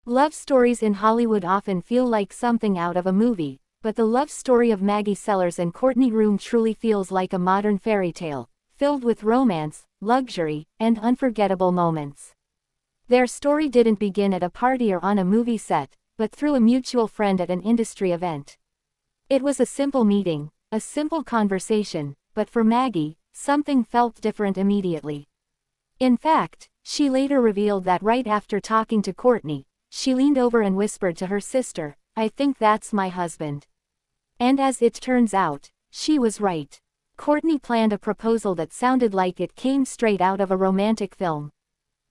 Love stories in Hollywood often feel like something out of a movie, but the love story of Maggie Sellers and Courtney Reum truly feels like a modern fairy tale, filled with romance, luxury, and unforgettable moments. Their story didn't begin at a party or on a movie set, but through a mutual friend at an industry event. It was a simple meeting, a simple conversation, but for Maggie, something felt different immediately. In fact, she later revealed that right after talking to Courtney, she leaned over and whispered to her sister, "I think that's my husband." And as it turns out, she was right. Courtney planned a proposal that sounded like it came straight out of a romantic film.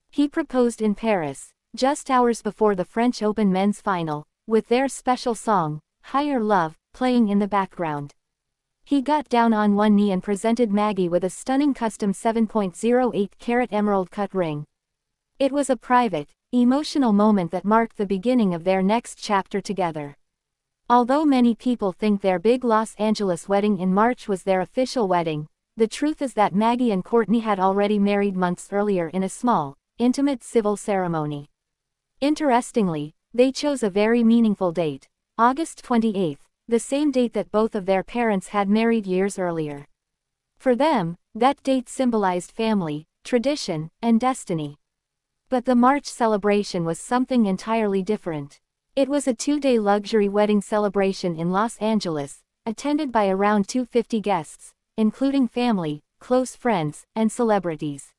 He proposed in Paris, just hours before the French Open men's final, with their special song, Higher Love, playing in the background. He got down on one knee and presented Maggie with a stunning custom 7.08-carat emerald-cut ring. It was a private, emotional moment that marked the beginning of their next chapter together. Although many people think their big Los Angeles wedding in March was their official wedding, the truth is that Maggie and Courtney had already married months earlier in a small, intimate civil ceremony. Interestingly, they chose a very meaningful date, August 28, the same date that both of their parents had married years earlier. For them, that date symbolized family, tradition, and destiny. But the March celebration was something entirely different. It was a 2-day luxury wedding celebration in Los Angeles, attended by around 250 guests, including family, close friends, and celebrities.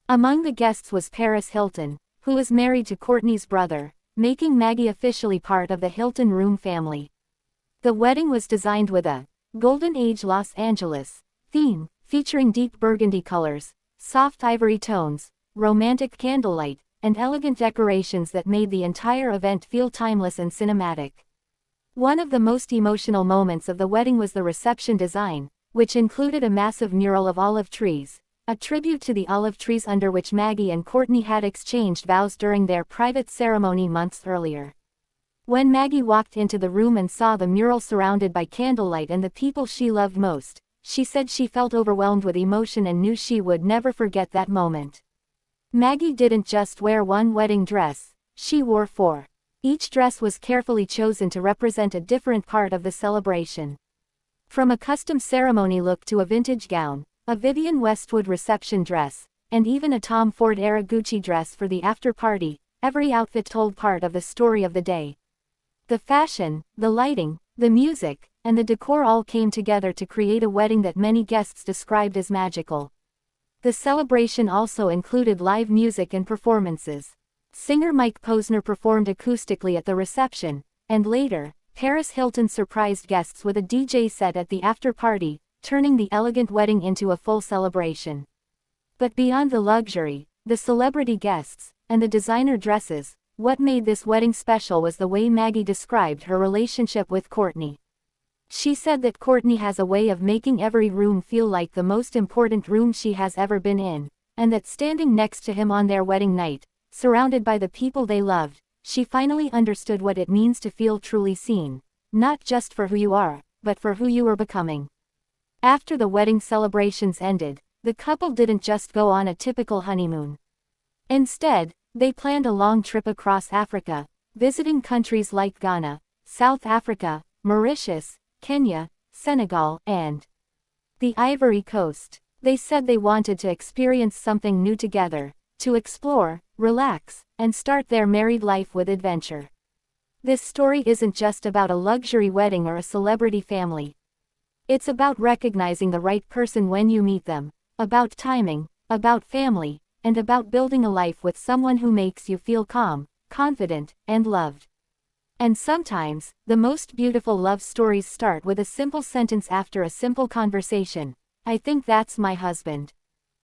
Among the guests was Paris Hilton, who was married to Courtney's brother, making Maggie officially part of the Hilton Reum family. The wedding was designed with a Golden Age Los Angeles theme, featuring deep burgundy colors, soft ivory tones, romantic candlelight, and elegant decorations that made the entire event feel timeless and cinematic. One of the most emotional moments of the wedding was the reception design, which included a massive mural of olive trees, a tribute to the olive trees under which Maggie and Courtney had exchanged vows during their private ceremony months earlier. When Maggie walked into the room and saw the mural surrounded by candlelight and the people she loved most, she said she felt overwhelmed with emotion and knew she would never forget that moment. Maggie didn't just wear one wedding dress, she wore 4. Each dress was carefully chosen to represent a different part of the celebration. From a custom ceremony look to a vintage gown, a Vivienne Westwood reception dress, and even a Tom Ford-era Gucci dress for the after-party, every outfit told part of the story of the day. The fashion, the lighting, the music, and the decor all came together to create a wedding that many guests described as magical. The celebration also included live music and performances. Singer Mike Posner performed acoustically at the reception, and later, Paris Hilton surprised guests with a DJ set at the after-party, turning the elegant wedding into a full celebration. But beyond the luxury, the celebrity guests, and the designer dresses, what made this wedding special was the way Maggie described her relationship with Courtney. She said that Courtney has a way of making every room feel like the most important room she has ever been in, and that standing next to him on their wedding night, surrounded by the people they loved, she finally understood what it means to feel truly seen, not just for who you are, but for who you are becoming. After the wedding celebrations ended, the couple didn't just go on a typical honeymoon. Instead, they planned a long trip across Africa, visiting countries like Ghana, South Africa, Mauritius, Kenya, Senegal, and the Ivory Coast. They said they wanted to experience something new together, to explore, relax, and start their married life with adventure. This story isn't just about a luxury wedding or a celebrity family. It's about recognizing the right person when you meet them, about timing, about family, and about building a life with someone who makes you feel calm, confident, and loved. And sometimes, the most beautiful love stories start with a simple sentence after a simple conversation. I think that's my husband.